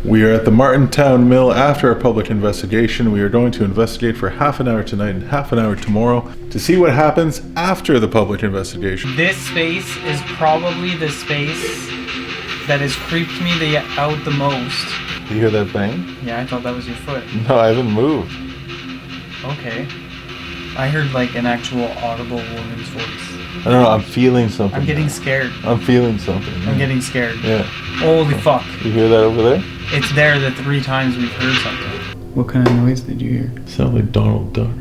We are at the Martintown Mill after our public investigation. We are going to investigate for half an hour tonight and half an hour tomorrow to see what happens after the public investigation. This space is probably the space that has creeped me out the most. You hear that bang? Yeah, I thought that was your foot. No, I haven't moved. Okay. I heard like an actual audible woman's voice. I don't know, I'm feeling something. I'm getting scared. I'm feeling something. I'm getting scared. Yeah. Holy fuck. You hear that over there? It's there the 3 times we've heard something. What kind of noise did you hear? It sounded like Donald Duck.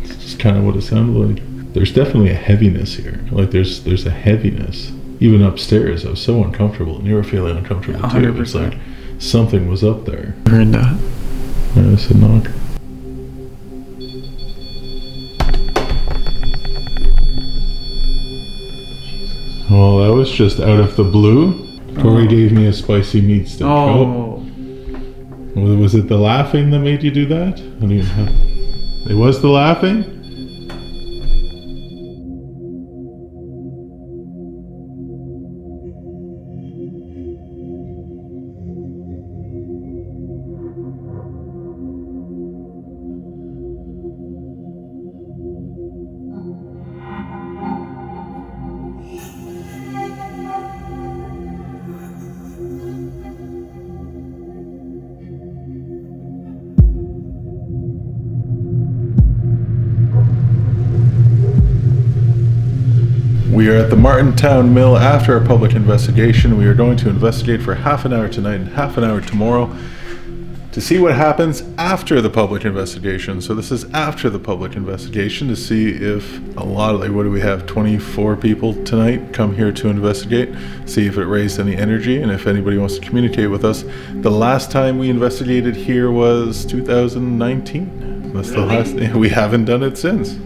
It's just kind of what it sounded like. There's definitely a heaviness here. Like there's a heaviness. Even upstairs, I was so uncomfortable, and you were feeling uncomfortable 100%. too. It's like something was up there. I heard that. Yeah, it's a knock. Well, that was just out of the blue. Tori gave me a spicy meat stick. Oh. Was it the laughing that made you do that? It was the laughing? We are at the Martintown Mill after our public investigation. We are going to investigate for half an hour tonight and half an hour tomorrow to see what happens after the public investigation. So this is after the public investigation to see if a lot of, like, what do we have, 24 people tonight come here to investigate, see if it raised any energy and if anybody wants to communicate with us. The last time we investigated here was 2019. That's the last thing. We haven't done it since.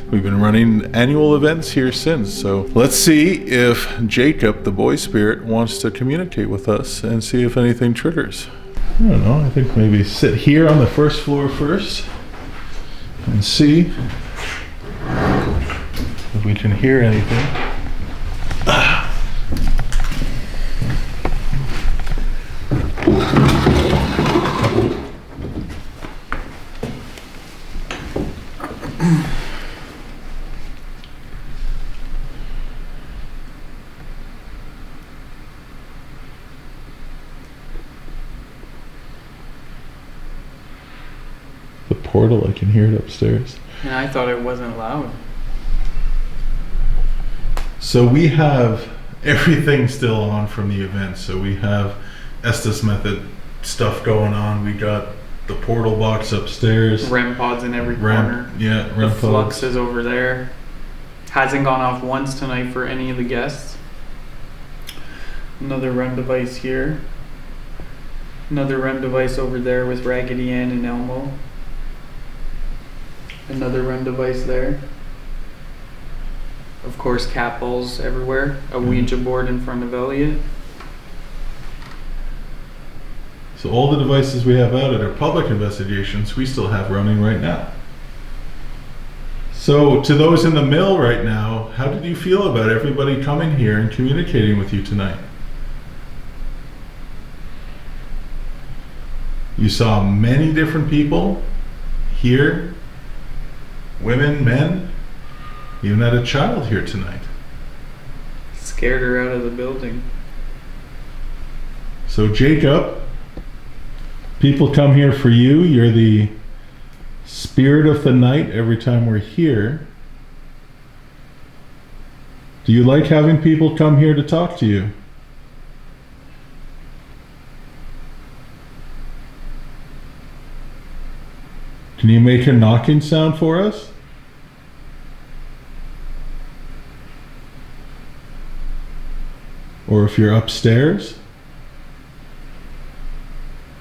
We've been running annual events here since, so let's see if Jacob, the boy spirit, wants to communicate with us and see if anything triggers. I don't know, I think maybe sit here on the first floor first and see if we can hear anything. The portal, I can hear it upstairs. And I thought it wasn't loud. So we have everything still on from the event. So we have Estes method stuff going on. We got the portal box upstairs. REM pods in every corner. Yeah, REM The pods. flux is over there. Hasn't gone off once tonight for any of the guests. Another REM device here. Another REM device over there with Raggedy Ann and Elmo. Another REM device there. Of course, cat balls everywhere. A Ouija board in front of Elliot. So all the devices we have out at our public investigations, we still have running right now. So to those in the mill right now, how did you feel about everybody coming here and communicating with you tonight? You saw many different people here. Women, men, even had a child here tonight. Scared her out of the building. So Jacob, people come here for you. You're the spirit of the night every time we're here. Do you like having people come here to talk to you? Can you make a knocking sound for us? Or if you're upstairs?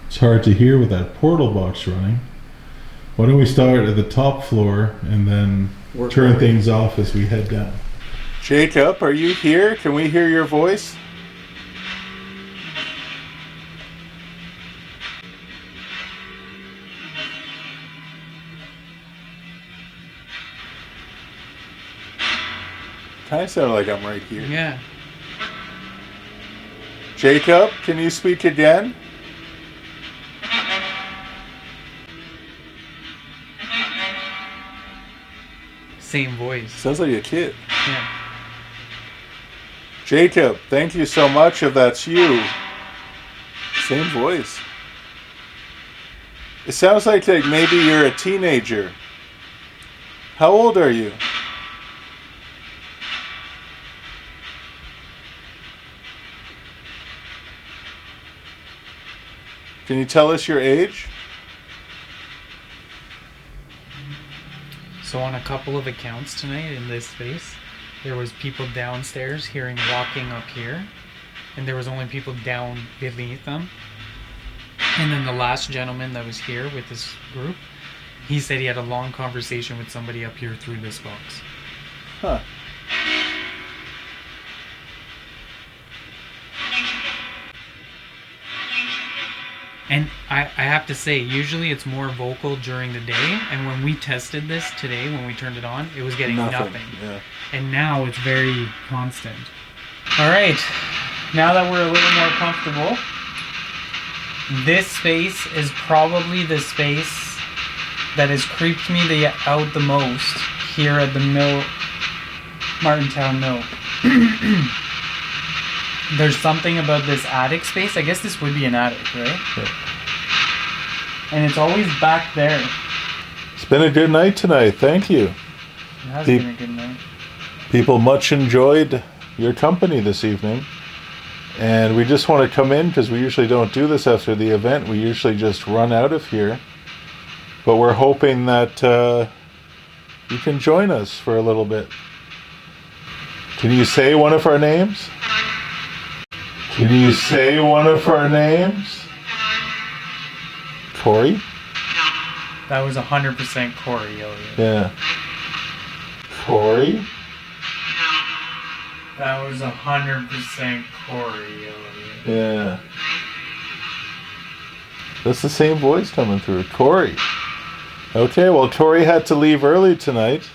It's hard to hear with that portal box running. Why don't we start at the top floor and then turn things off as we head down? Jacob, are you here? Can we hear your voice? Kind of sounded like I'm right here. Yeah. Jacob, can you speak again? Same voice. Sounds like a kid. Yeah. Jacob, thank you so much if that's you. Same voice. It sounds like maybe you're a teenager. How old are you? Can you tell us your age? So on a couple of accounts tonight in this space, there was people downstairs hearing walking up here, and there was only people down beneath them. And then the last gentleman that was here with this group, he said he had a long conversation with somebody up here through this box. Huh. And I have to say, usually it's more vocal during the day, and when we tested this today, when we turned it on, it was getting nothing. Yeah. And now it's very constant. Alright, now that we're a little more comfortable, this space is probably the space that has creeped me out the most here at the mill, Martintown Mill. There's something about this attic space. I guess this would be an attic, right? Yeah. And it's always back there. It's been a good night tonight. Thank you. It has been a good night. People much enjoyed your company this evening. And we just want to come in because we usually don't do this after the event. We usually just run out of here. But we're hoping that you can join us for a little bit. Can you say one of our names? Can you say one of our names? Corey? That was 100% Corey, Elliot. Yeah. Corey? That was 100% Corey, Elliot. Yeah. That's the same voice coming through. Corey. Okay, well, Corey had to leave early tonight.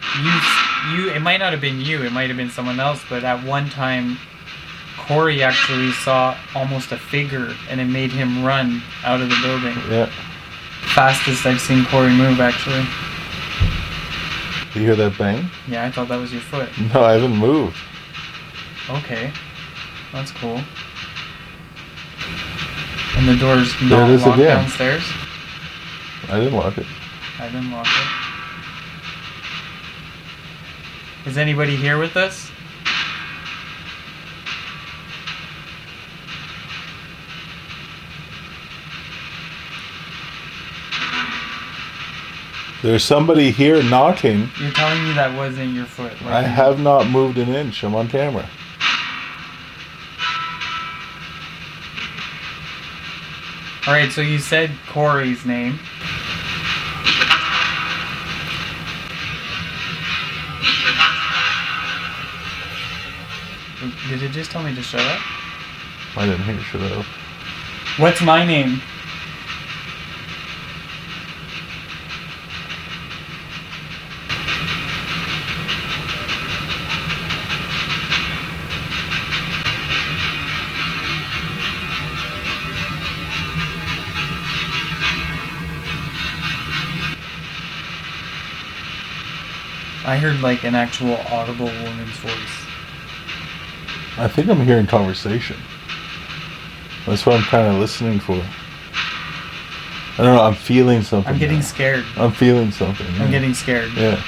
It might not have been you, it might have been someone else, but at one time, Corey actually saw almost a figure, and it made him run out of the building. Yeah. Fastest I've seen Corey move, actually. You hear that bang? Yeah, I thought that was your foot. No, I haven't moved. Okay. That's cool. And the door's There not it is locked again. downstairs? I didn't lock it. I didn't lock it. Is anybody here with us? There's somebody here knocking. You're telling me that wasn't your foot. Like I have not moved an inch. I'm on camera. Alright, so you said Corey's name. Did it just tell me to shut up? I didn't hear you shut up. What's my name? I heard like an actual audible woman's voice. I think I'm hearing conversation. That's what I'm kind of listening for. I don't know. I'm feeling something. I'm getting now. scared. I'm feeling something. I'm getting scared. Yeah.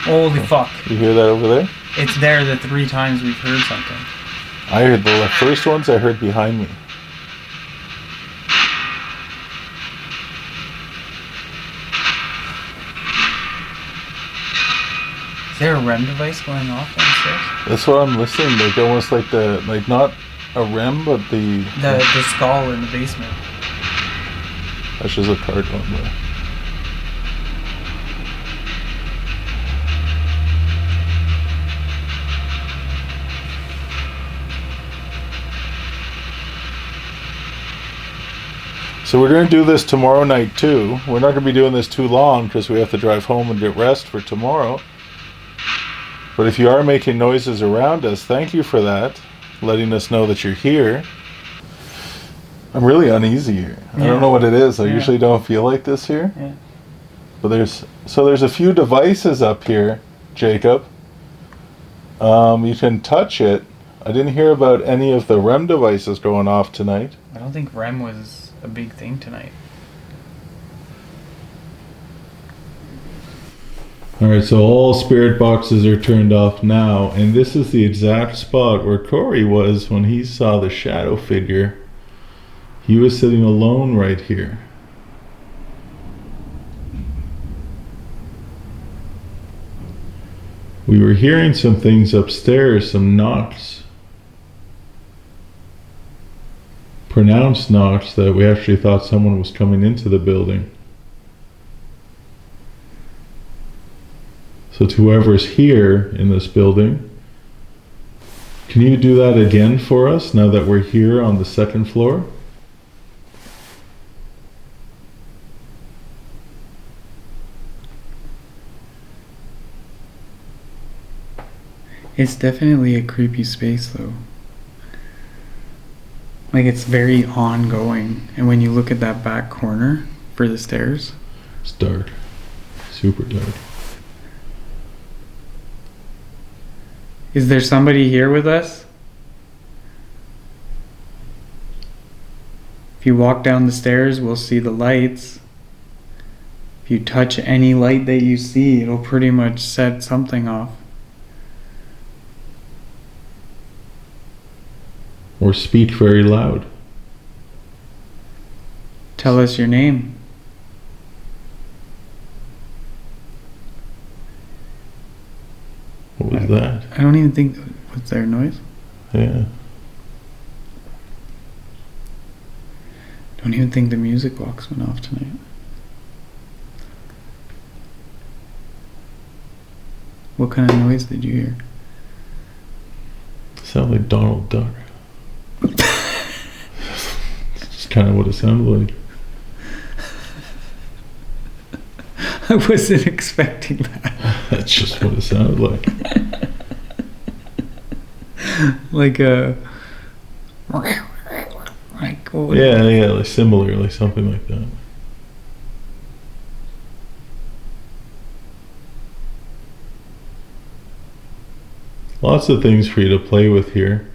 Holy fuck. You hear that over there? It's there the 3 times we've heard something. I heard the first ones I heard behind me. Is there a REM device going off downstairs? That's what I'm listening. Like almost like not a REM, but the skull in the basement. That's just a card going by. So we're going to do this tomorrow night too. We're not going to be doing this too long because we have to drive home and get rest for tomorrow. But if you are making noises around us, thank you for that, letting us know that you're here. I'm really uneasy here. I don't know what it is. I usually don't feel like this here. Yeah. But there's a few devices up here, Jacob. You can touch it. I didn't hear about any of the REM devices going off tonight. I don't think REM was a big thing tonight. Alright, so all spirit boxes are turned off now, and this is the exact spot where Corey was when he saw the shadow figure. He was sitting alone right here. We were hearing some things upstairs, some knocks. Pronounced knocks that we actually thought someone was coming into the building. So to whoever's here in this building, can you do that again for us now that we're here on the second floor? It's definitely a creepy space though. Like it's very ongoing. And when you look at that back corner for the stairs, It's dark. Super dark. is there somebody here with us? If you walk down the stairs, we'll see the lights. If you touch any light that you see, it'll pretty much set something off. Or speak very loud. Tell us your name. What was that? I don't even think... Was there a noise? Yeah. Don't even think the music box went off tonight. What kind of noise did you hear? Sound like Donald Duck. It's kind of what it sounded like. I wasn't expecting that. That's just what it sounded like. Like a... Like, what? Yeah, like similarly, something like that. Lots of things for you to play with here.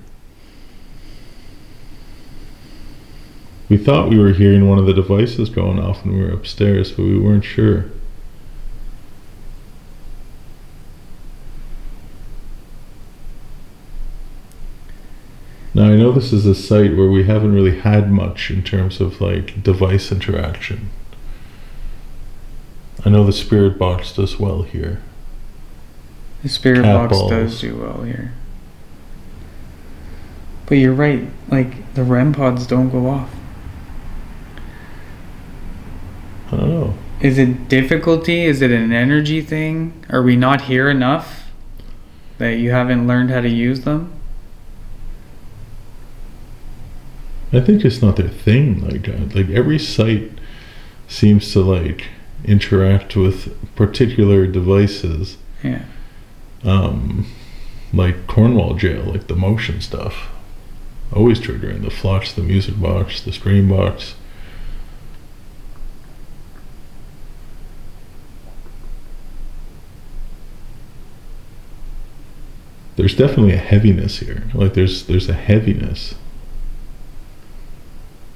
We thought we were hearing one of the devices going off when we were upstairs, but we weren't sure. Now I know this is a site where we haven't really had much in terms of like device interaction. I know the spirit box does well here. The spirit Cat box balls. does do well here. But you're right, like the REM pods don't go off. I don't know. Is it difficulty? Is it an energy thing? Are we not here enough that you haven't learned how to use them? I think it's not their thing like that. Like every site seems to like interact with particular devices. Yeah. Like Cornwall jail, like the motion stuff. Always triggering the flux, the music box, the screen box. There's definitely a heaviness here. Like there's a heaviness.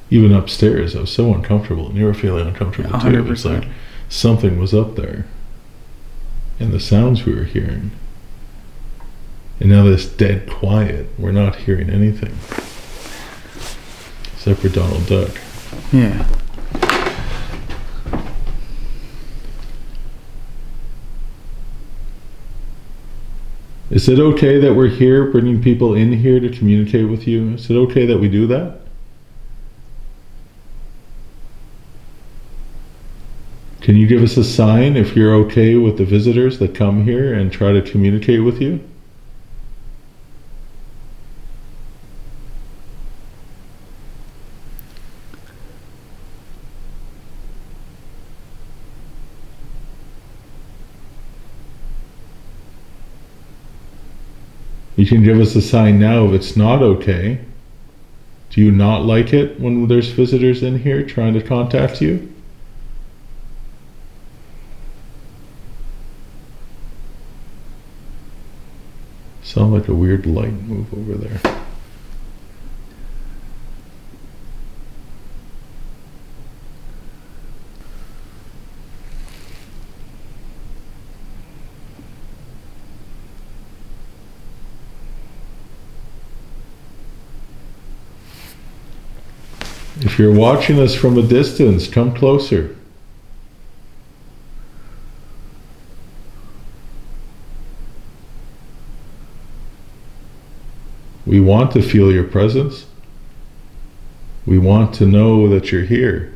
Even upstairs, I was so uncomfortable, and you were feeling uncomfortable too. 100%. It's like something was up there. And the sounds we were hearing. And now this dead quiet, we're not hearing anything. Except for Donald Duck. Yeah. Is it okay that we're here, bringing people in here to communicate with you? Is it okay that we do that? Can you give us a sign if you're okay with the visitors that come here and try to communicate with you? You can give us a sign now if it's not okay. Do you not like it when there's visitors in here trying to contact you? Sound like a weird light move over there. If you're watching us from a distance, come closer. We want to feel your presence. We want to know that you're here.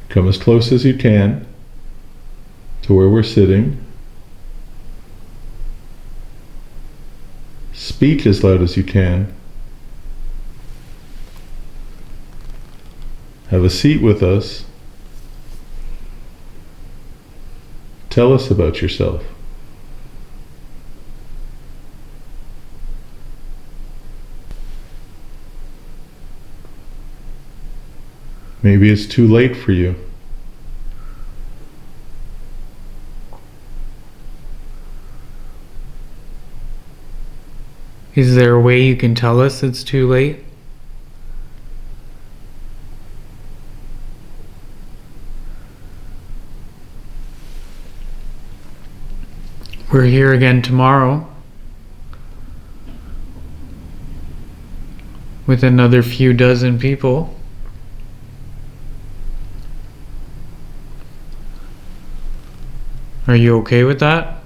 Come as close as you can to where we're sitting. Speak as loud as you can. Have a seat with us. Tell us about yourself. Maybe it's too late for you. Is there a way you can tell us it's too late? We're here again tomorrow with another few dozen people. Are you okay with that?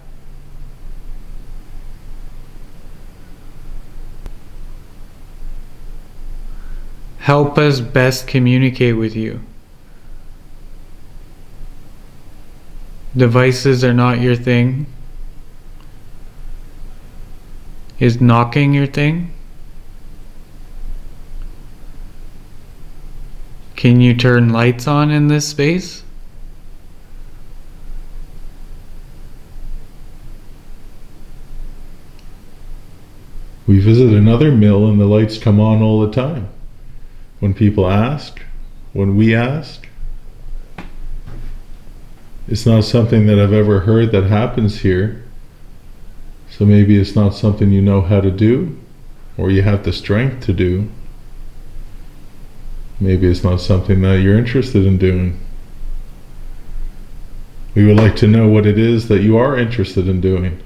Help us best communicate with you. Devices are not your thing. Is knocking your thing? Can you turn lights on in this space? We visit another mill and the lights come on all the time. When people ask, when we ask. It's not something that I've ever heard that happens here. So maybe it's not something you know how to do, or you have the strength to do. Maybe it's not something that you're interested in doing. We would like to know what it is that you are interested in doing.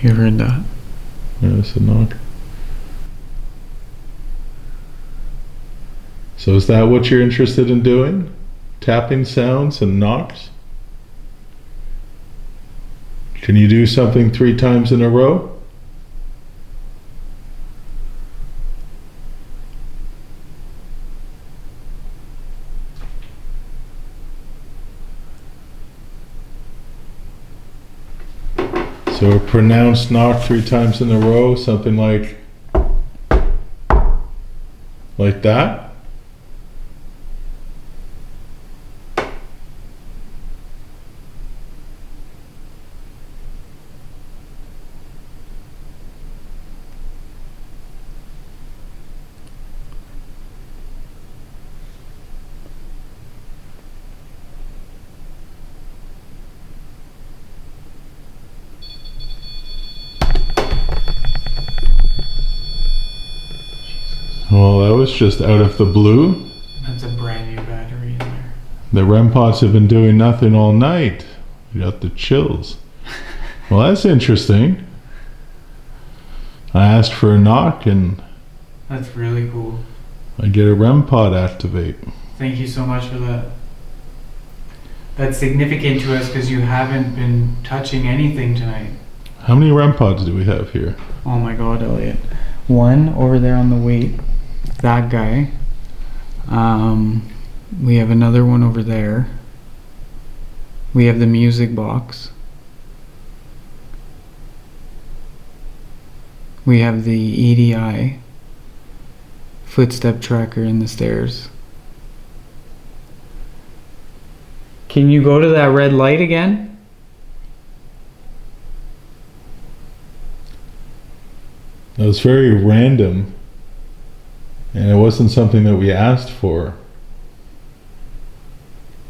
You heard that? Yeah, it's a knock. So is that what you're interested in doing? Tapping sounds and knocks? Can you do something 3 times in a row? So a pronounced knock 3 times in a row, something like that. Well, that was just out of the blue. That's a brand new battery in there. The REM pods have been doing nothing all night. You got the chills. Well, that's interesting. I asked for a knock and That's really cool. I get a REM pod activate. Thank you so much for that. That's significant to us because you haven't been touching anything tonight. How many REM pods do we have here? Oh my god, Elliot. One over there on the weight. That guy. We have another one over there. We have the music box. We have the EDI footstep tracker in the stairs. Can you go to that red light again? It was very random, and it wasn't something that we asked for.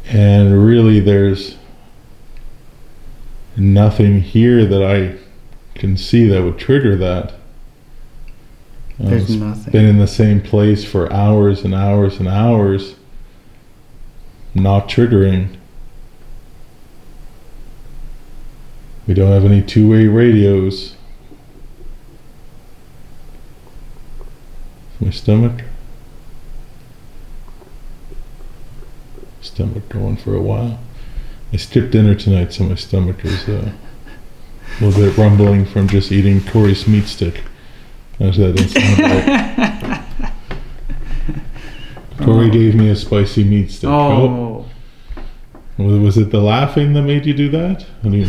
And really, there's nothing here that I can see that would trigger that. There's It's nothing. been in the same place for hours and hours and hours, not triggering. We don't have any two-way radios. My stomach going for a while. I skipped dinner tonight, so my stomach is a little bit rumbling from just eating Corey's meat stick. Actually, that doesn't sound right. Corey gave me a spicy meat stick. Oh. Well, was it the laughing that made you do that? I mean,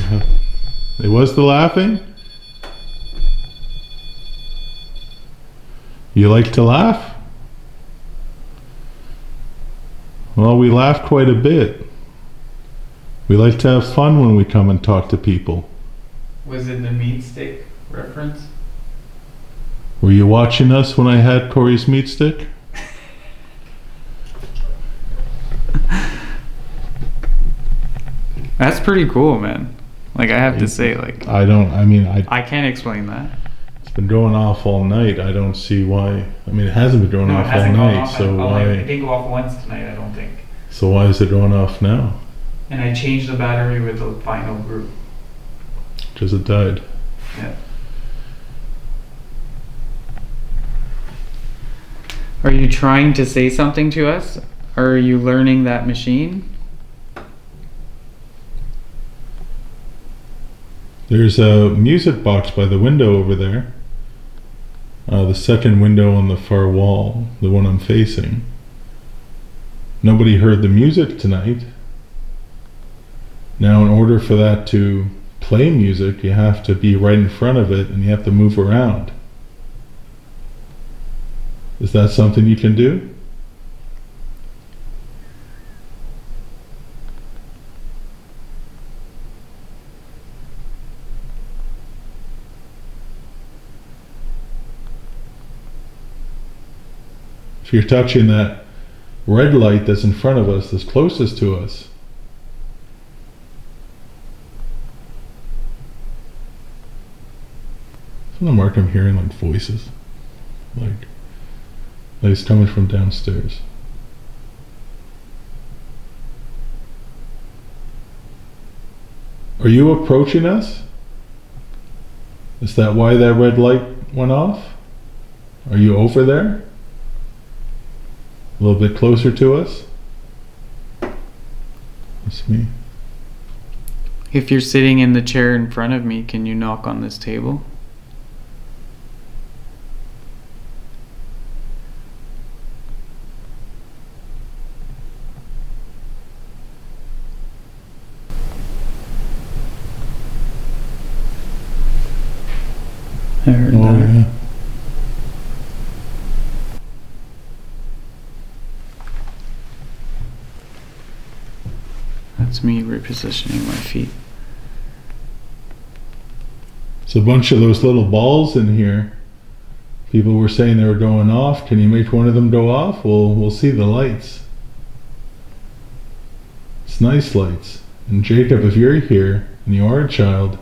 it was the laughing? You like to laugh? Well, we laugh quite a bit. We like to have fun when we come and talk to people. Was it the meat stick reference? Were you watching us when I had Corey's meat stick? That's pretty cool, man. Like, I have to say, like, I can't explain that. It's been going off all night. I don't see why. I mean, it hasn't been going off all night, so why? It didn't go off once tonight, I don't think. So why is it going off now? And I changed the battery with the final group. Because it died. Yeah. Are you trying to say something to us? Or are you learning that machine? There's a music box by the window over there. The second window on the far wall, the one I'm facing. Nobody heard the music tonight. Now, in order for that to play music, you have to be right in front of it and you have to move around. Is that something you can do? If you're touching that red light that's in front of us, that's closest to us, Mark, I'm hearing like voices, like it's coming from downstairs. Are you approaching us? Is that why that red light went off? Are you over there? A little bit closer to us? That's me. If you're sitting in the chair in front of me, can you knock on this table? I heard that. Yeah. That's me repositioning my feet. It's a bunch of those little balls in here. People were saying they were going off. Can you make one of them go off? We'll see the lights. It's nice lights. And Jacob, if you're here and you are a child,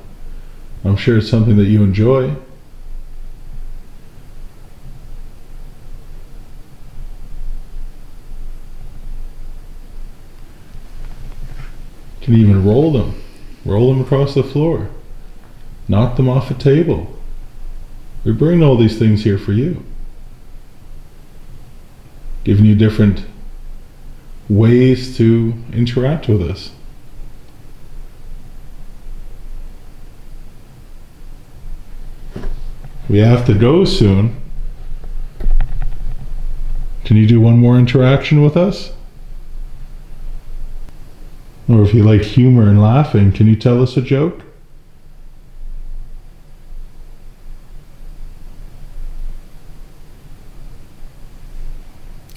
I'm sure it's something that you enjoy. You can even roll them across the floor, knock them off a table. We bring all these things here for you, giving you different ways to interact with us. We have to go soon. Can you do one more interaction with us? Or if you like humor and laughing, can you tell us a joke?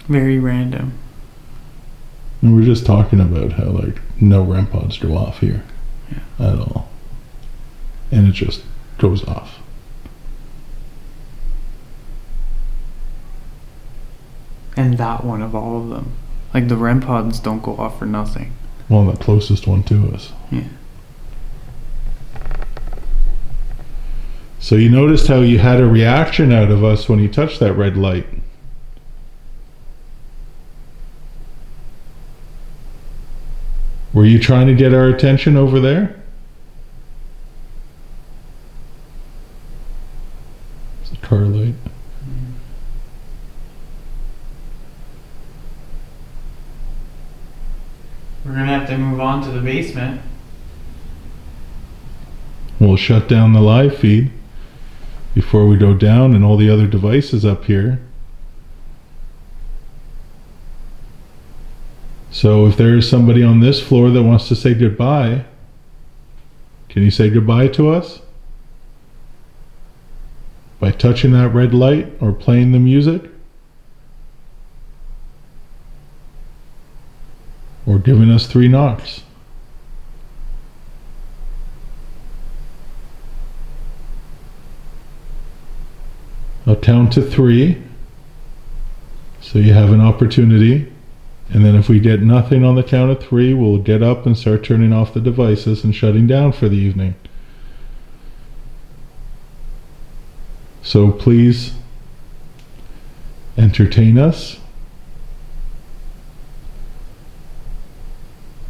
Very random. And we're just talking about how like no REM pods go off here at all. And it just goes off. And that one of all of them. Like the REM pods don't go off for nothing. Well, the closest one to us. Yeah. So you noticed how you had a reaction out of us when you touched that red light. Were you trying to get our attention over there? It's a car light. We're gonna have to move on to the basement. We'll shut down the live feed before we go down and all the other devices up here. So if there is somebody on this floor that wants to say goodbye, can you say goodbye to us? By touching that red light or playing the music? Or giving us 3 knocks? I'll count to 3, so you have an opportunity, and then if we get nothing on the count of 3, we'll get up and start turning off the devices and shutting down for the evening. So please entertain us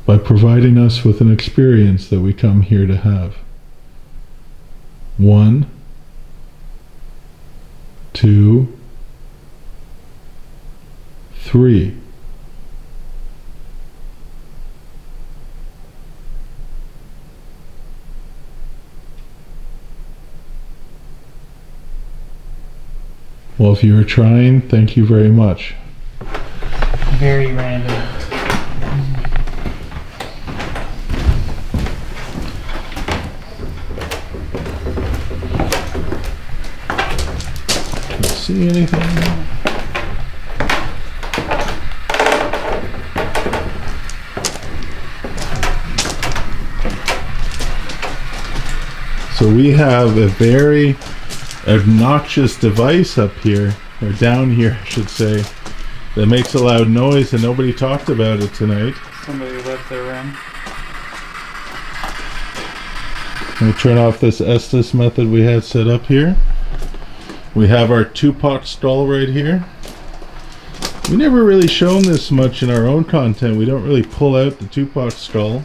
by providing us with an experience that we come here to have. 1, 2, 3. Well, if you are trying, thank you very much. Very random. See anything? So we have a very obnoxious device up here, or down here I should say, that makes a loud noise, and nobody talked about it tonight. Somebody left their room. We'll turn off this Estes method we had set up here. We have our Tupac skull right here. We never really shown this much in our own content. We don't really pull out the Tupac skull.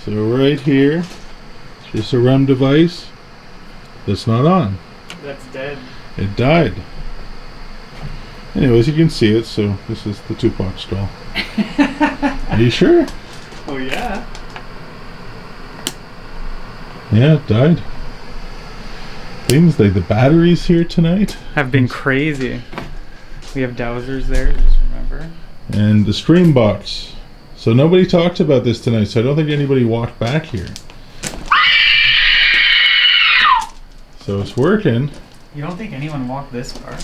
So right here, it's just a REM device that's not on. That's dead. It died. Anyways, you can see it, so this is the Tupac skull. Are you sure? Oh yeah. Yeah, it died. Things like the batteries here tonight Have been crazy. We have dowsers there, just remember. and the stream box. So nobody talked about this tonight, so I don't think anybody walked back here. So it's working. You don't think anyone walked this far?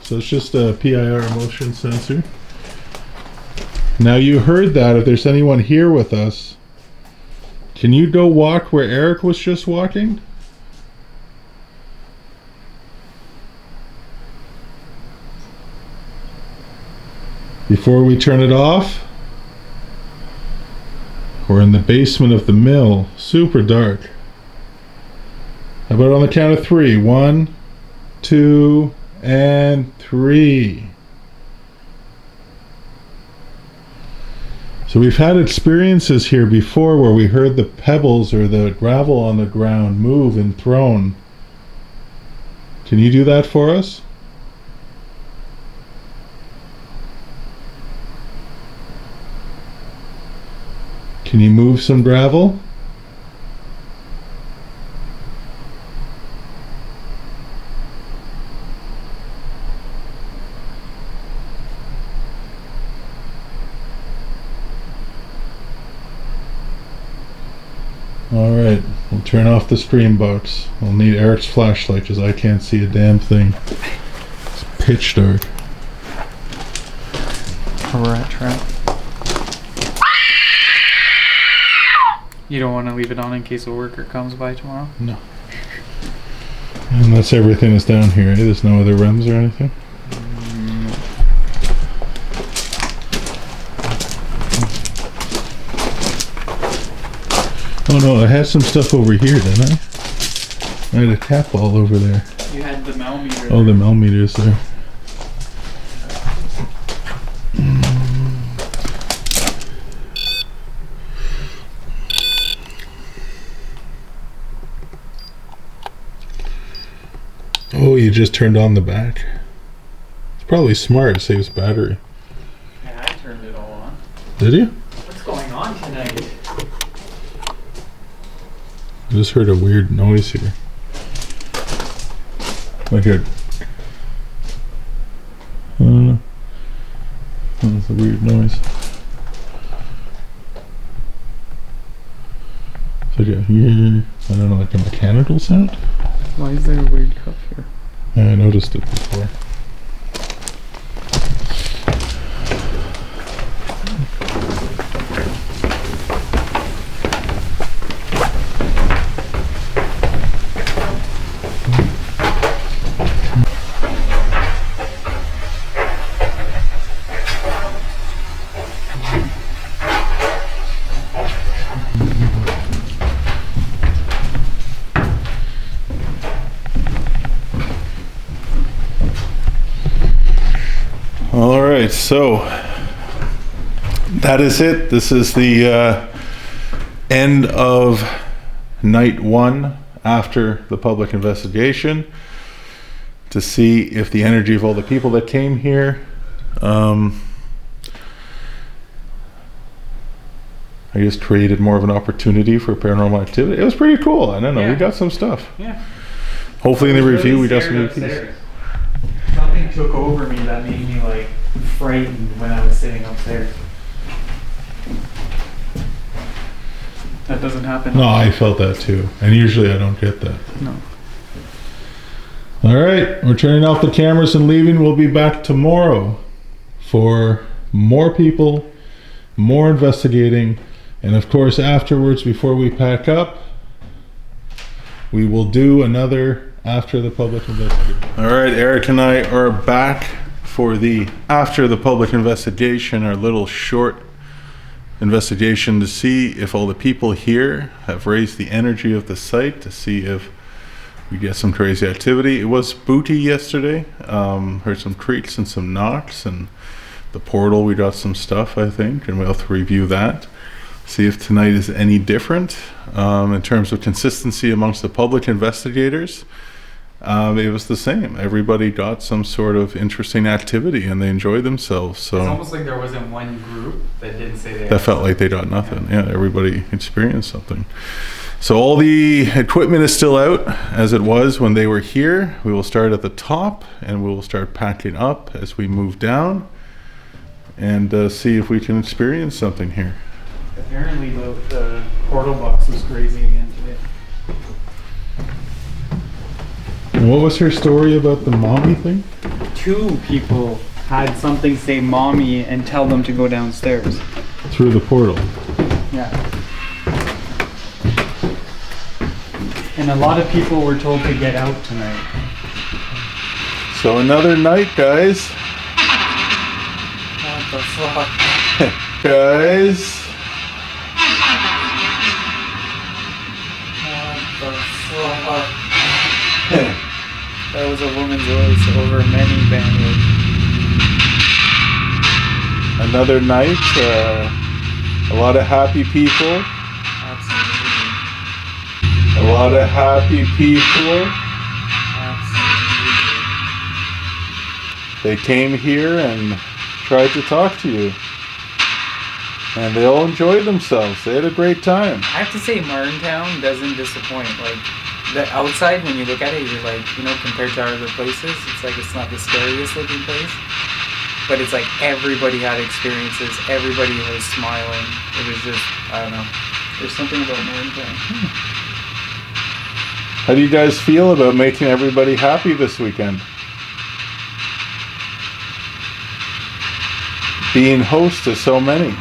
So it's just a PIR motion sensor. Now you heard that. If there's anyone here with us, can you go walk where Eric was just walking? Before we turn it off? We're in the basement of the mill. Super dark. How about on the count of 3? 1, 2, and 3. So we've had experiences here before where we heard the pebbles or the gravel on the ground move and thrown. Can you do that for us? Can you move some gravel? Alright, we'll turn off the stream box. I'll need Eric's flashlight because I can't see a damn thing. It's pitch dark. rat trap. You don't want to leave it on in case a worker comes by tomorrow? No. Unless everything is down here, eh? There's no other REMs or anything? Oh no, I had some stuff over here, didn't I? I had a tap ball over there. You had the Mel meter. Oh, the Mel meter's there. Oh, you just turned on the back. It's probably smart, it saves battery. Yeah, I turned it all on. Did you? What's going on tonight? I just heard a weird noise here. Like a... I don't know. That's a weird noise. It's like a... I don't know, like a mechanical sound? Why is there a weird cup here? Yeah, I noticed it before. All right, so that is it. This is the end of night one after the public investigation to see if the energy of all the people that came here I just created more of an opportunity for paranormal activity. It was pretty cool. I don't know, we got some stuff. Yeah. Hopefully in the review we got some new pieces. Something took over me that made me like frightened when I was sitting upstairs. That doesn't happen. No, I felt that too. And usually I don't get that. No. All right, we're turning off the cameras and leaving. We'll be back tomorrow for more people, more investigating, and of course afterwards, before we pack up, we will do another after the public investigation. All right, Eric and I are back for the after the public investigation, our little short investigation to see if all the people here have raised the energy of the site, to see if we get some crazy activity. It was booty yesterday. Heard some creaks and some knocks, and the portal, we got some stuff, I think, and we'll have to review that. See if tonight is any different. In terms of consistency amongst the public investigators, it was the same. Everybody got some sort of interesting activity and they enjoyed themselves. So It's almost like there wasn't one group that didn't say they that felt like they got nothing. Yeah, everybody experienced something. So all the equipment is still out as it was when they were here. We will start at the top and we will start packing up as we move down and see if we can experience something here. Apparently the portal box was crazy again today. And what was her story about the mommy thing? 2 people had something say mommy and tell them to go downstairs. Through the portal. Yeah. And a lot of people were told to get out tonight. So another night, guys. What the fuck? Guys. What the fuck? That was a woman's voice over many bandwidth. Another night. A lot of happy people. Absolutely. A lot of happy people. Absolutely. They came here and tried to talk to you. And they all enjoyed themselves. They had a great time. I have to say, Martintown doesn't disappoint. Like, the outside, when you look at it, you're like, you know, compared to our other places, it's like it's not the scariest looking place. But it's like everybody had experiences. Everybody was smiling. It was just, I don't know. There's something about Martintown. How do you guys feel about making everybody happy this weekend? being host to so many.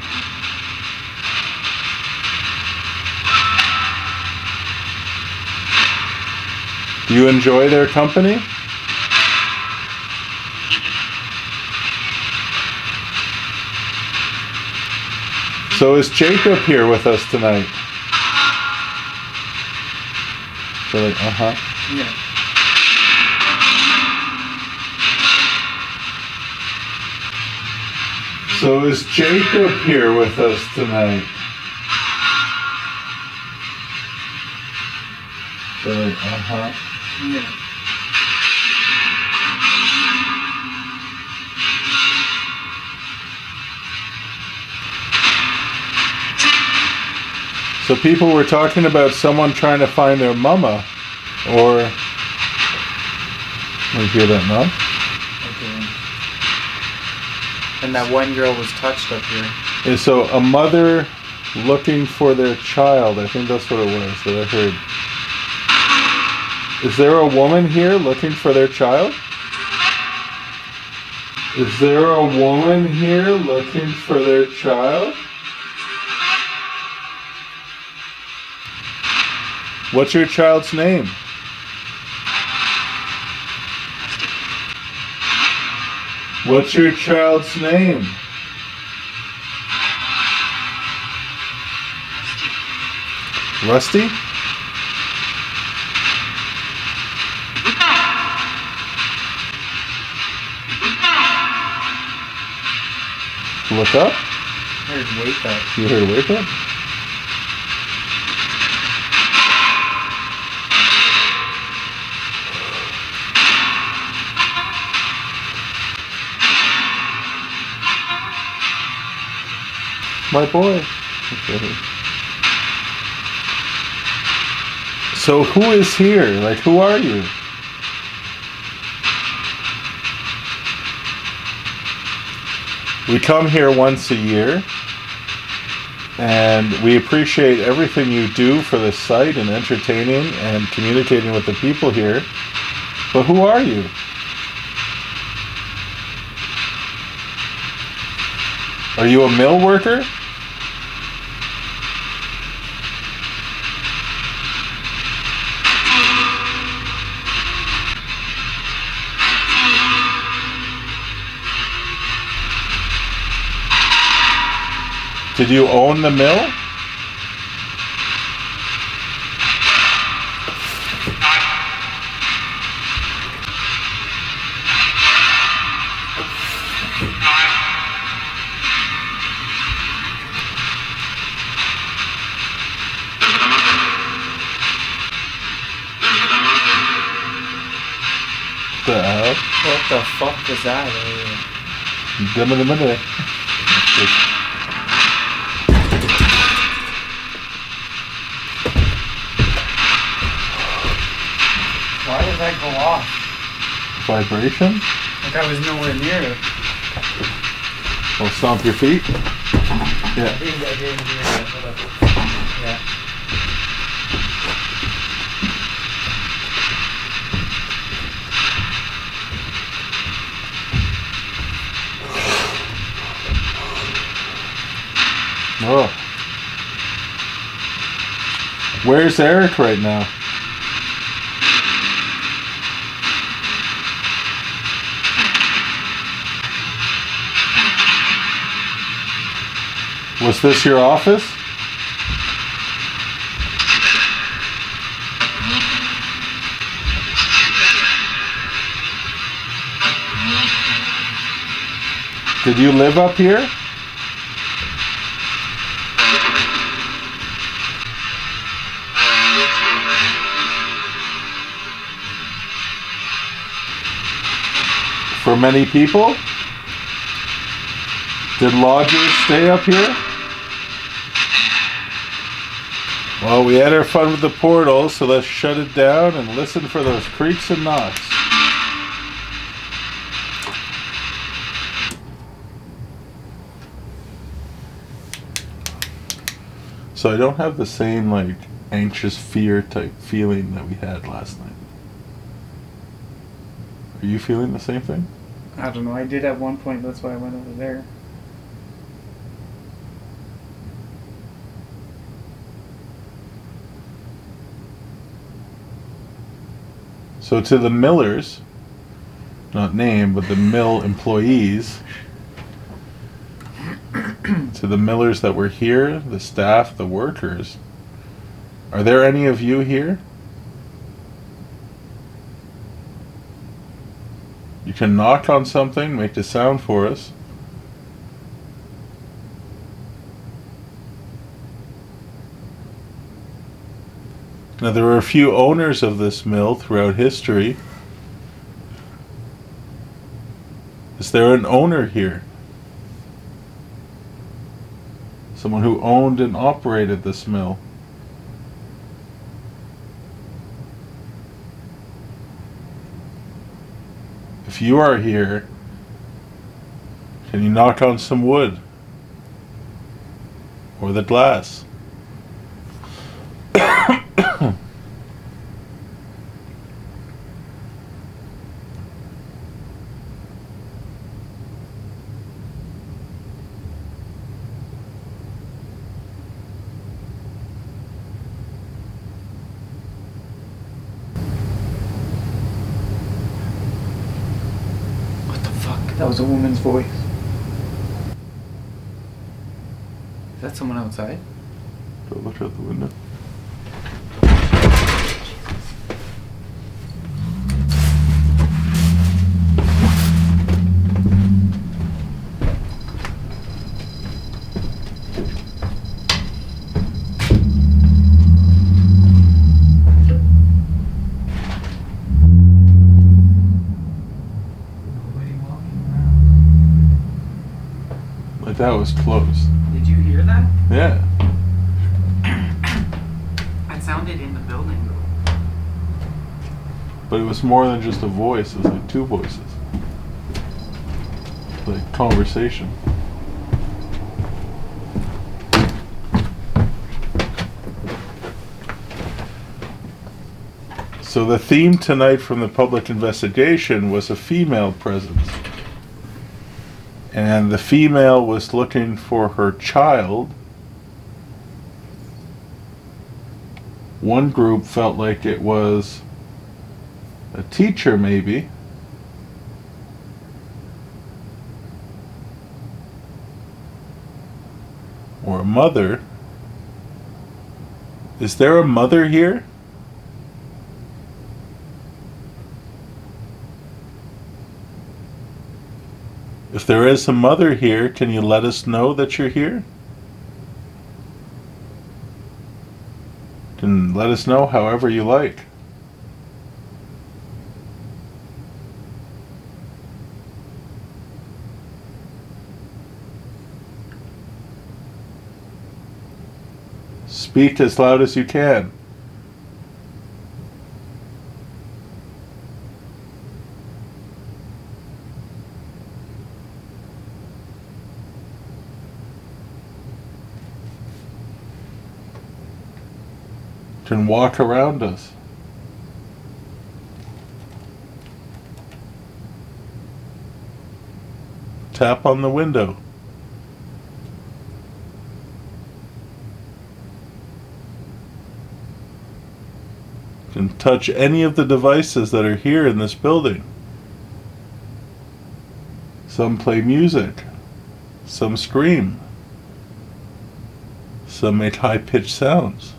Do you enjoy their company? So is Jacob here with us tonight? So like, Yeah. So is Jacob here with us tonight? So like, Yeah. So people were talking about someone trying to find their mama, or... You hear that now? Okay. And that one girl was touched up here. And so a mother looking for their child, I think that's what it was that I heard. Is there a woman here looking for their child? Is there a woman here looking for their child? What's your child's name? What's your child's name? Rusty? Look up? I heard wake up. You heard wake up? My boy. Okay. So who is here? Like, who are you? We come here once a year, and we appreciate everything you do for the site and entertaining and communicating with the people here. But who are you? Are you a mill worker? Did you own the mill? What the fuck was that? Why did that go off? Vibration? Like I was nowhere near it. Well, stomp your feet. Yeah. I didn't hear that. Yeah. Oh. Where's Eric right now? Was this your office? Did you live up here? For many people? Did lodgers stay up here? Well, we had our fun with the portal, so let's shut it down and listen for those creaks and knocks. So I don't have the same, like, anxious fear type feeling that we had last night. Are you feeling the same thing? I don't know. I did at one point. That's why I went over there. So to the millers, not name, but the mill employees, to the millers that were here, the staff, the workers, are there any of you here? You can knock on something, make the sound for us. Now there were a few owners of this mill throughout history. Is there an owner here? Someone who owned and operated this mill? If you are here, can you knock on some wood? Or the glass? That was a woman's voice. Is that someone outside? Go look out the window. That was close. Did you hear that? Yeah. It sounded in the building though. But it was more than just a voice, it was like two voices. Like conversation. So the theme tonight from the public investigation was a female presence. And the female was looking for her child. One group felt like it was a teacher, maybe. Or a mother. Is there a mother here? If there is a mother here, can you let us know that you're here? Can let us know however you like. Speak as loud as you can. Can walk around us. Tap on the window. Can touch any of the devices that are here in this building. Some play music. Some scream. Some make high-pitched sounds.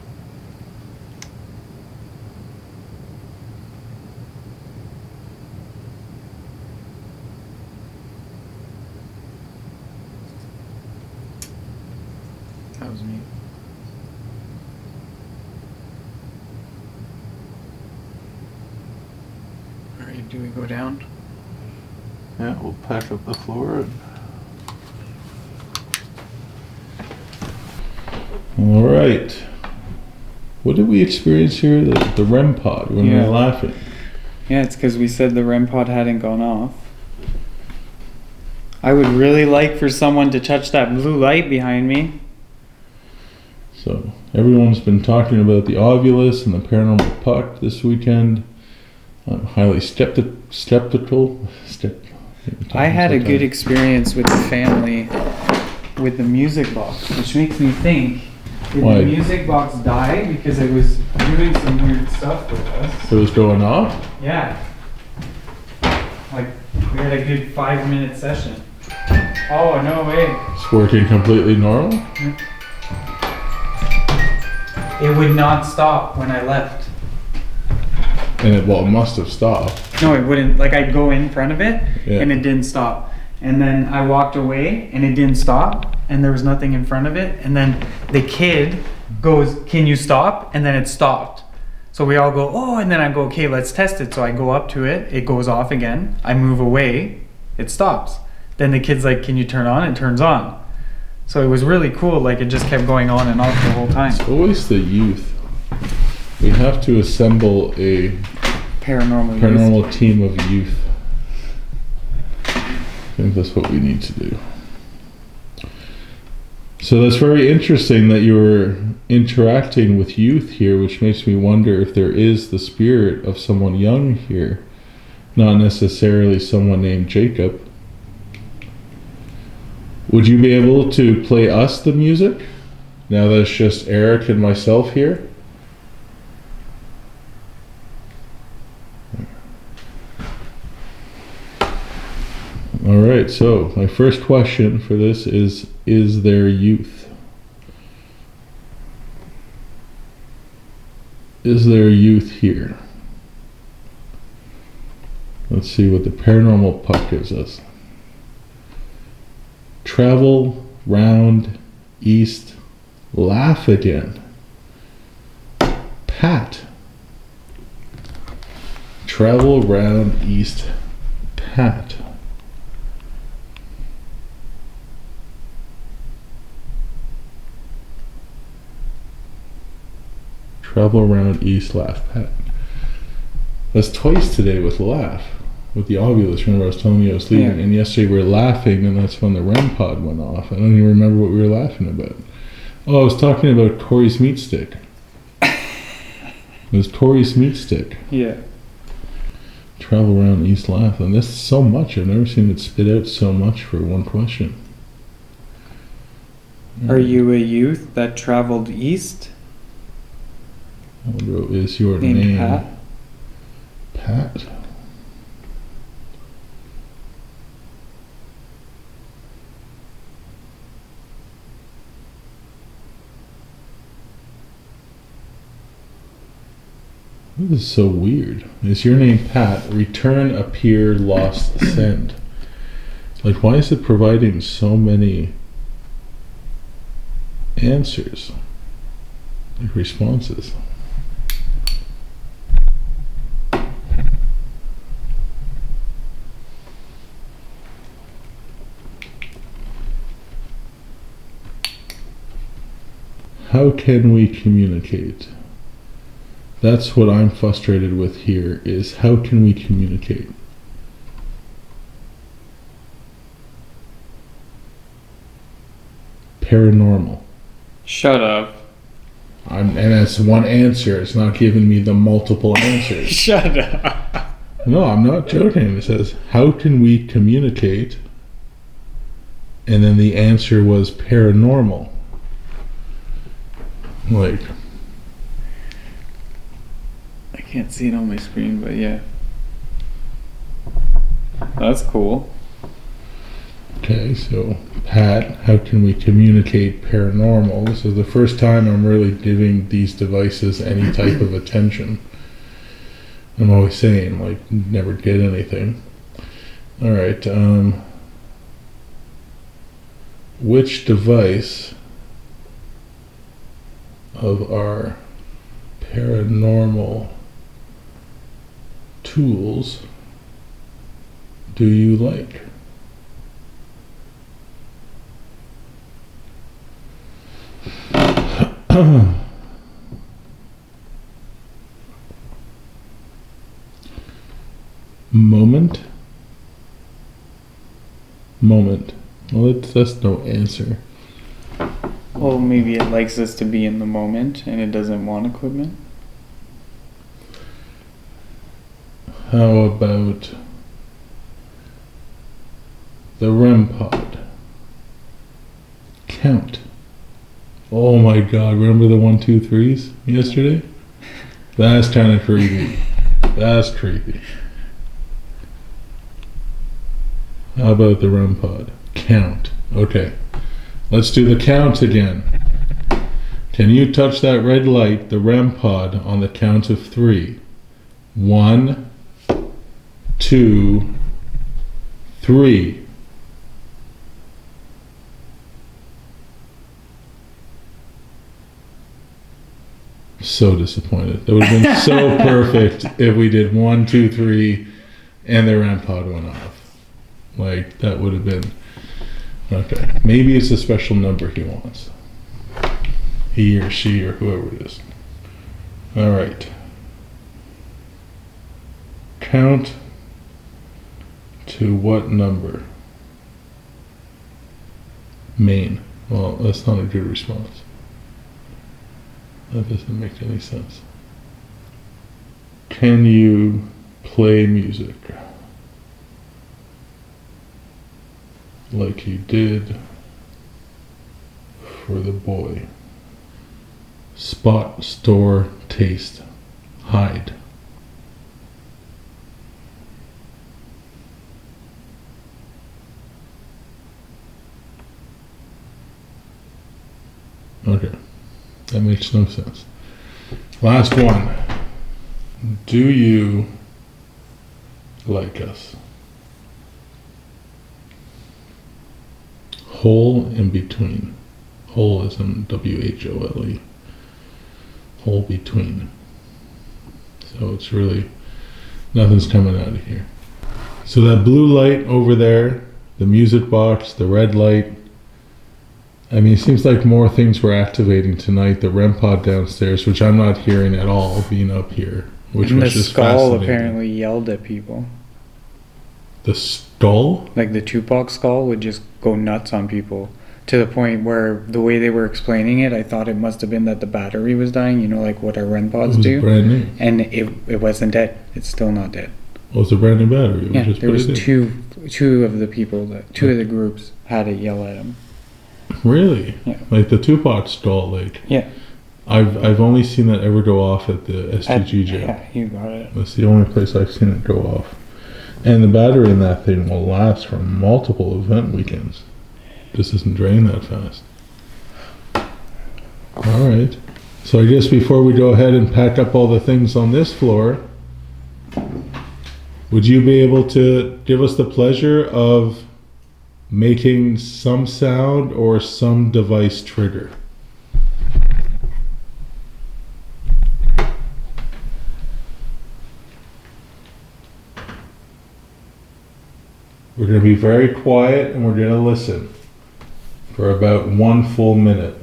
That was me. Alright, do we go down? Yeah, we'll pack up the floor. All right. What did we experience here? The REM pod when we were laughing. Yeah, it's because we said the REM pod hadn't gone off. I would really like for someone to touch that blue light behind me. So everyone's been talking about the Ovulus and the paranormal puck this weekend. I'm highly skeptical. I had a good experience with the family with the music box, which makes me think, did Why? the music box die because it was doing some weird stuff with us? It was going off? Yeah. Like, we had a good 5-minute session. Oh, no way. It's working completely normal? It would not stop when I left. And it must have stopped. No, it wouldn't. Like, I'd go in front of it, Yeah. and it didn't stop. And then I walked away, and it didn't stop, and there was nothing in front of it. And then the kid goes, "Can you stop?" And then it stopped. So we all go, "Oh," and then I go, "Okay, let's test it." So I go up to it, it goes off again. I move away, it stops. Then the kid's like, "Can you turn on?" It turns on. So it was really cool. Like, it just kept going on and off the whole time. It's always the youth. We have to assemble a Paranormal team of youth. I think that's what we need to do. So that's very interesting that you were interacting with youth here, which makes me wonder if there is the spirit of someone young here, not necessarily someone named Jacob. Would you be able to play us the music now that it's just Eric and myself here? All right, so my first question for this is there youth? Is there youth here? Let's see what the paranormal puck gives us. Travel round east, laugh again. Pat. Travel round east, Pat. Travel around east, laugh, Pat. That's twice today with laugh, with the ovulus. Remember I was telling you I was leaving, and yesterday we were laughing, and that's when the REM pod went off. I don't even remember what we were laughing about. Oh, I was talking about Corey's meat stick. It was Corey's meat stick. Yeah. Travel around east, laugh. And this is so much. I've never seen it spit out so much for one question. Are you a youth that traveled east? What is your Named name? Pat? Pat? This is so weird. Is your name Pat? Return, appear, lost, send. Like, why is it providing so many answers? Like responses. How can we communicate? That's what I'm frustrated with here, is how can we communicate? Paranormal. Shut up. And that's one answer. It's not giving me the multiple answers. Shut up. No, I'm not joking. It says, how can we communicate? And then the answer was paranormal. Like, I can't see it on my screen, but yeah. That's cool. okay, so Pat, how can we communicate paranormal? This is the first time I'm really giving these devices any type of attention. I'm always saying, like, never get anything. All right, which device of our paranormal tools do you like? Moment. Well, that's no answer. Well, maybe it likes us to be in the moment and it doesn't want equipment. How about the REM pod? Count. Oh my god, remember the 1, 2, 3s yesterday? That's kind of creepy. That's creepy. How about the REM pod? Count. Okay. Let's do the count again. Can you touch that red light, the REM pod, on the count of 3? 1, 2, 3. So disappointed. That would have been so perfect if we did 1, 2, 3 and the REM pod went off. Like, that would have been okay. Maybe it's a special number he wants. He or she or whoever it is. All right. Count to what number? Maine. Well, that's not a good response. That doesn't make any sense. Can you play music like you did for the boy? Spot, store, taste, hide. Okay. That makes no sense. Last one. Do you like us? Hole in between. Hole is in WHOLE. Hole between. So it's really, nothing's coming out of here. So that blue light over there, the music box, the red light, I mean, it seems like more things were activating tonight. The REM pod downstairs, which I'm not hearing at all, being up here, which and was the just skull fascinating. apparently yelled at people. The skull? Like the Tupac skull would just go nuts on people to the point where the way they were explaining it, I thought it must have been that the battery was dying. You know, like what our REM pods It was do. brand new. And it wasn't dead. It's still not dead. Oh, it's a brand new battery. We Yeah, just there put was it in. two of the people that two of the groups had it yell at him. Really? Yeah. Like the Tupac skull, like Yeah. I've only seen that ever go off at the STG jail. Yeah, you got it. That's the only place I've seen it go off. And the battery in that thing will last for multiple event weekends. Just doesn't drain that fast. All right. So I guess before we go ahead and pack up all the things on this floor, would you be able to give us the pleasure of making some sound or some device trigger? We're going to be very quiet and we're going to listen for about 1 full minute.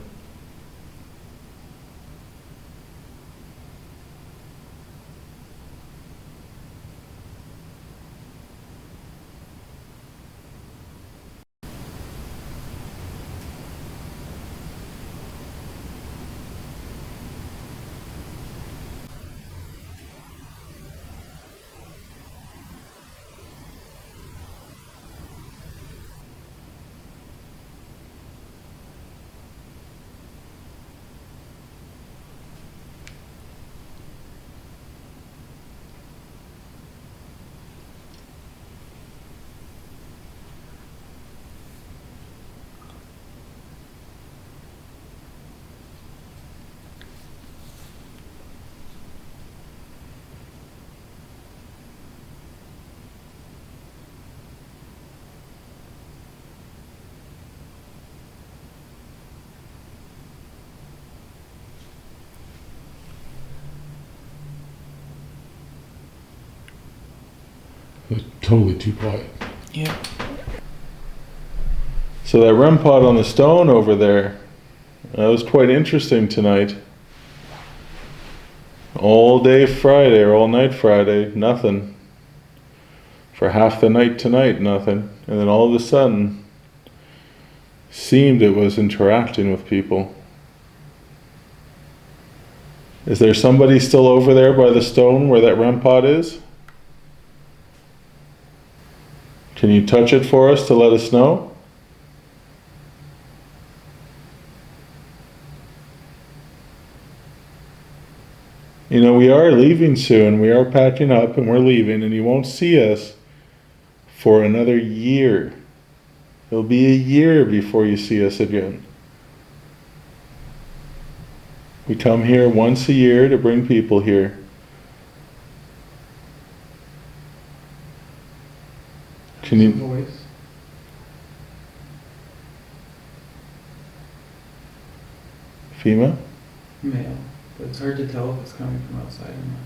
It's totally too quiet. Yeah. So that REM pod on the stone over there, that was quite interesting tonight. All day Friday or all night Friday, nothing. For half the night tonight, nothing. And then all of a sudden, seemed it was interacting with people. Is there somebody still over there by the stone where that REM pod is? Can you touch it for us to let us know? You know, we are leaving soon. We are packing up and we're leaving, and you won't see us for another year. It'll be a year before you see us again. We come here once a year to bring people here. Can you... Voice. Female? Male. But it's hard to tell if it's coming from outside or not.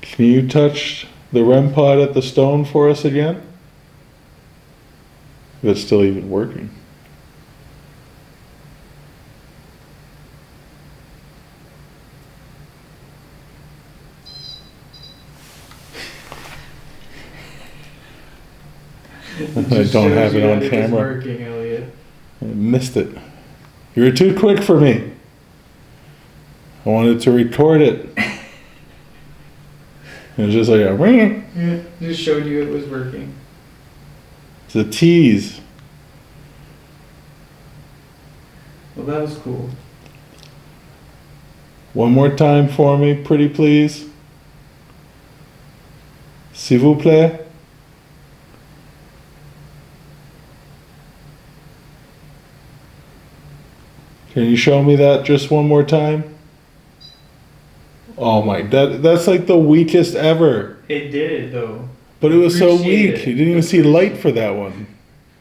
Can you touch the REM pod at the stone for us again? If it's still even working. I don't have it on camera. Working, Elliot. I missed it. You were too quick for me. I wanted to record it. It was just like a ring. Yeah, just showed you it was working. It's a tease. Well, that was cool. One more time for me, pretty please. S'il vous plaît. Can you show me that just one more time? Oh my, that's like the weakest ever. It did it though. But it was so Appreciate weak. it. You didn't even see light for that one.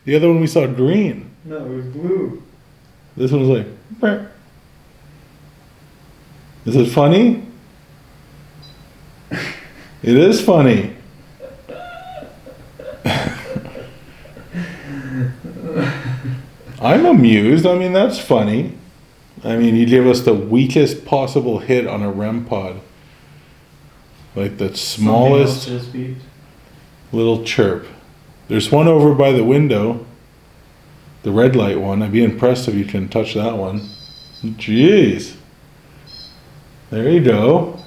The other one we saw green. No, it was blue. This one was like, "Brr." Is it funny? It is funny. I'm amused. I mean, that's funny. I mean, you give us the weakest possible hit on a REM pod. Like the smallest Something else just beeped. little chirp. There's one over by the window. The red light one. I'd be impressed if you can touch that one. Jeez. There you go.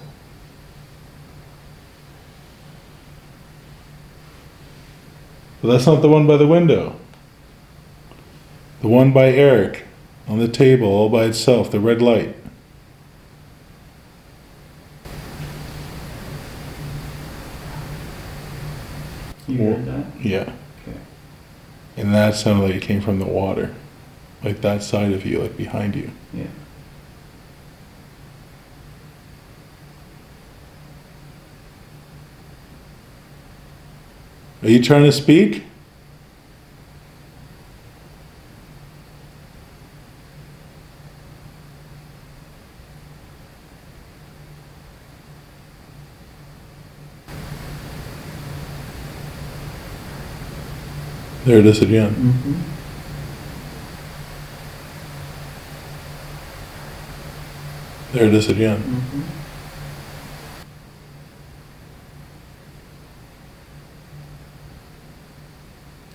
But that's not the one by the window. The one by Eric. On the table, all by itself, the red light. You heard that? Yeah. Okay. And that sounded like it came from the water. Like that side of you, like behind you. Yeah. Are you trying to speak? There it is again. Mm-hmm. There it is again. Mm-hmm.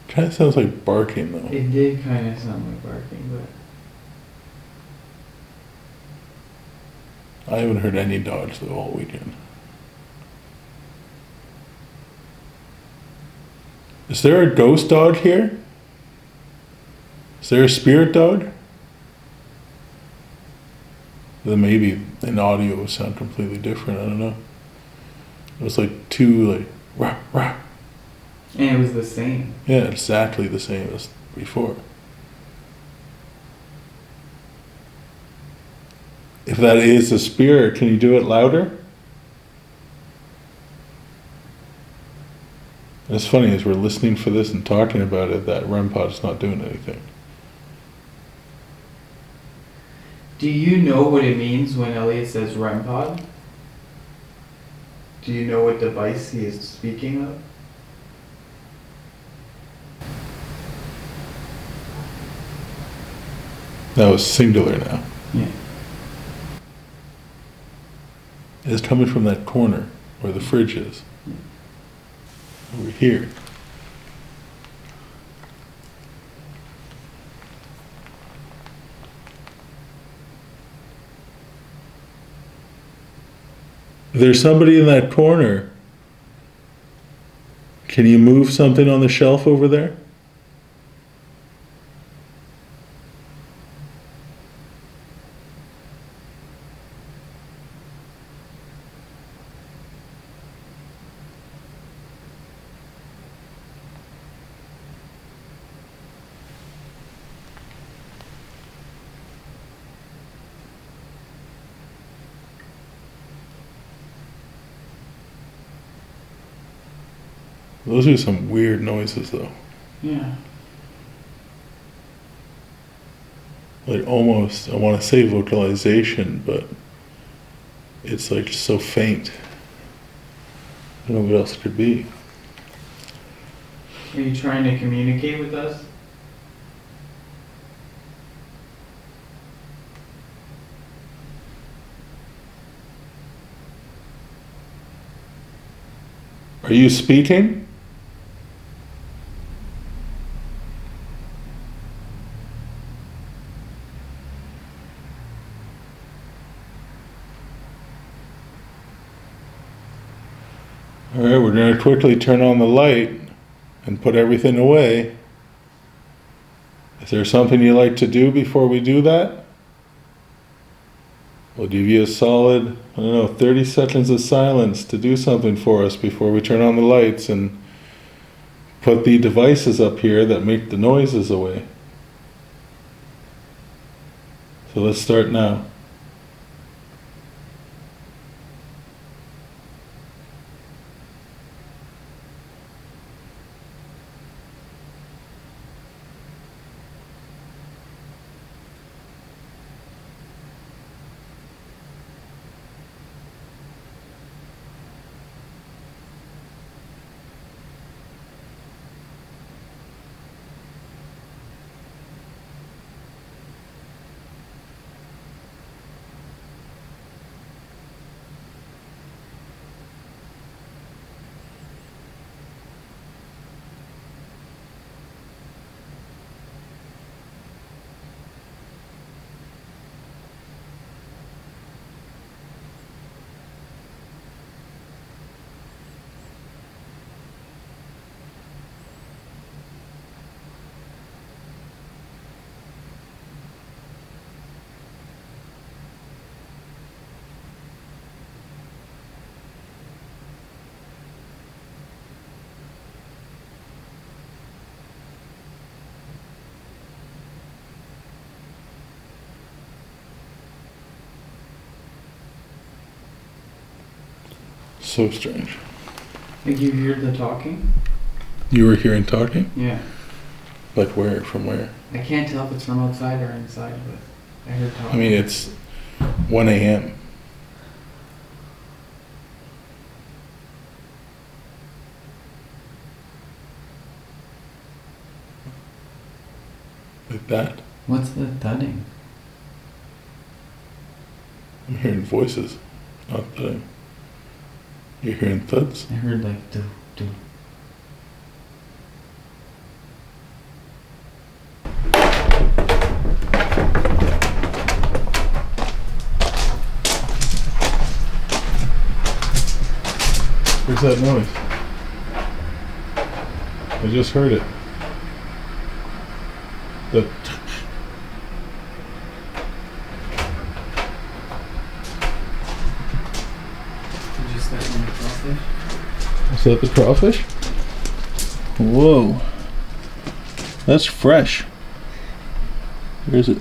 Kind of sounds like barking though. It did kind of sound like barking, but I haven't heard any dogs the whole weekend. Is there a ghost dog here? Is there a spirit dog? Then maybe in audio it would sound completely different. I don't know. It was like two like rah rah. and it was the same. Yeah, exactly the same as before. If that is a spirit, can you do it louder? It's funny, as we're listening for this and talking about it, that REM pod's not doing anything. Do you know what it means when Elliot says REM pod? Do you know what device he is speaking of? That was singular now. Yeah. It's coming from that corner where the fridge is. Over here. If there's somebody in that corner, Can you move something on the shelf over there? Those are some weird noises, though. Yeah. Like almost, I want to say vocalization, but it's like so faint. I don't know what else it could be. Are you trying to communicate with us? Are you speaking? All right, we're going to quickly turn on the light and put everything away. Is there something you like to do before we do that? We'll give you a solid, 30 seconds of silence to do something for us before we turn on the lights and put the devices up here that make the noises away. So let's start now. So strange. Like you heard the talking? You were hearing talking? Yeah. Like where? From where? I can't tell if it's from outside or inside, but I heard talking. I mean, it's 1 a.m. Like that. What's the thudding? I'm hearing voices. Not thudding. You're hearing thuds? I heard like do do. Where's that noise? I just heard it. The Is that the crawfish? Whoa. That's fresh. Where is it?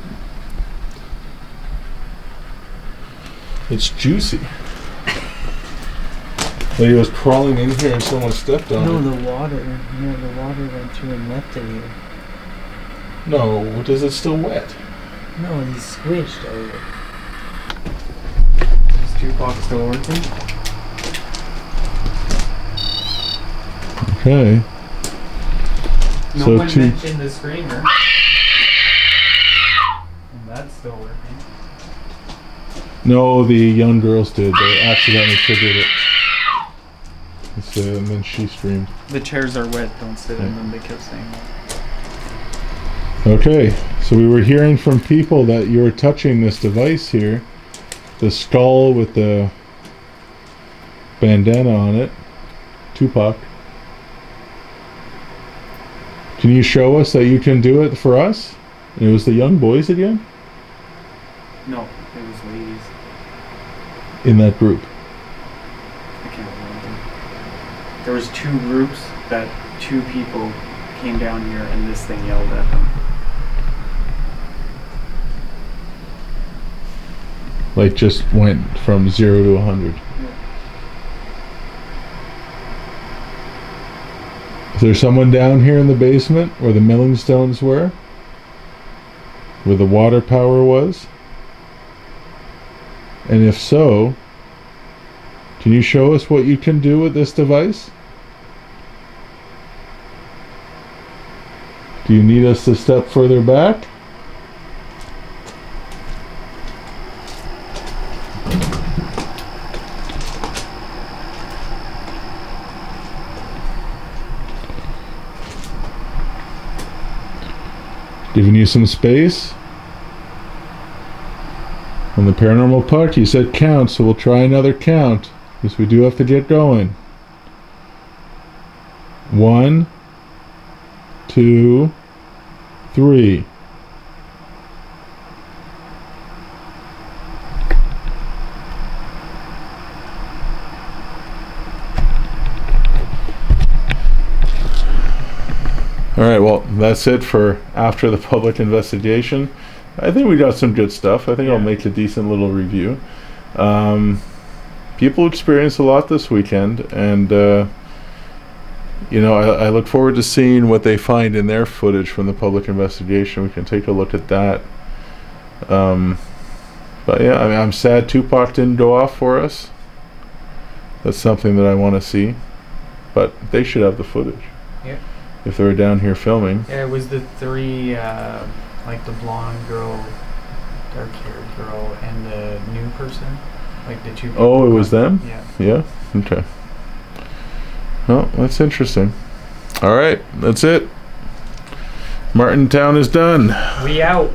It's juicy. Like it was crawling in here and someone stepped on No, it. the water. Yeah, the water went through and left it here. No, is it still wet? No, he squished over. Is jukebox still working? Okay. No So one two- mentioned the screamer. And that's still working. No, the young girls did. They accidentally triggered it. And then she screamed. The chairs are wet, don't sit in them, they kept saying that. Okay, so we were hearing from people that you were touching this device here. The skull with the bandana on it. Tupac. Can you show us that you can do it for us? And it was the young boys again? No, it was ladies. In that group? I can't remember. There was 2 groups that 2 people came down here and this thing yelled at them. Like just went from 0 to 100. Is there someone down here in the basement where the milling stones were? Where the water power was? And if so, can you show us what you can do with this device? Do you need us to step further back? Giving you some space. On the paranormal part, you said count, so we'll try another count, because we do have to get going. 1, 2, 3. Alright, well, that's it for after the public investigation. I think we got some good stuff. I think I'll make a decent little review. People experienced a lot this weekend, and you know, I look forward to seeing what they find in their footage from the public investigation. We can take a look at that. But yeah, I mean, I'm sad Tupac didn't go off for us. That's something that I want to see. But they should have the footage. Yeah. If they were down here filming. Yeah, it was the 3, like the blonde girl, dark-haired girl, and the new person. Like the 2 people. Oh, it was them? Yeah. Yeah? Okay. Well, that's interesting. Alright, that's it. Martintown is done. We out.